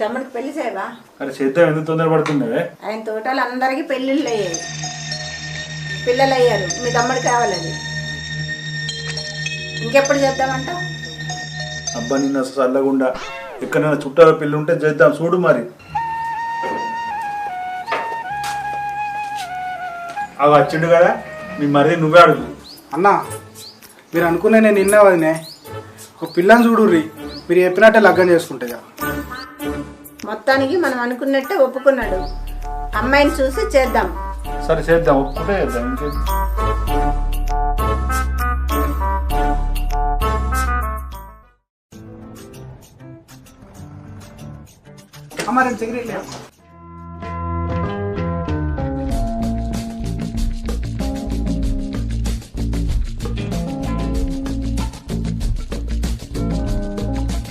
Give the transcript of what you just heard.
తమ్ముడికి పెళ్లి చేయవా? అరే చేద్దాం, ఎందుకు తొందరపడుతున్నావే? ఆయన తోటలు అందరికి పెళ్ళిళ్ళు అయ్యాయి, పిల్లలు అయ్యారు. మీ తమ్ముడు కావాలని ఇంకెప్పుడు చేద్దామంటావు? అబ్బా నిన్న చల్లగుండా ఎక్కడైనా చుట్టాల పెళ్ళి ఉంటే చేద్దాం చూడు. మరి అవి వచ్చిండు కదా మీ మరిది, నువ్వే అడుగు. అన్నా మీరు అనుకునే నేను నిన్న వదినే ఒక పిల్లని చూడుర్రి, మీరు చెప్పినట్టే లగ్గం చేసుకుంటుందా. మొత్తానికి మనం అనుకున్నట్టే ఒప్పుకున్నాడు. అమ్మాయిని చూసి చేద్దాం. సరే చేద్దాం, ఒప్పుకుంటే చేద్దాం. ఇంకేం అమ్మ నేను సిగరెట్ లేదు.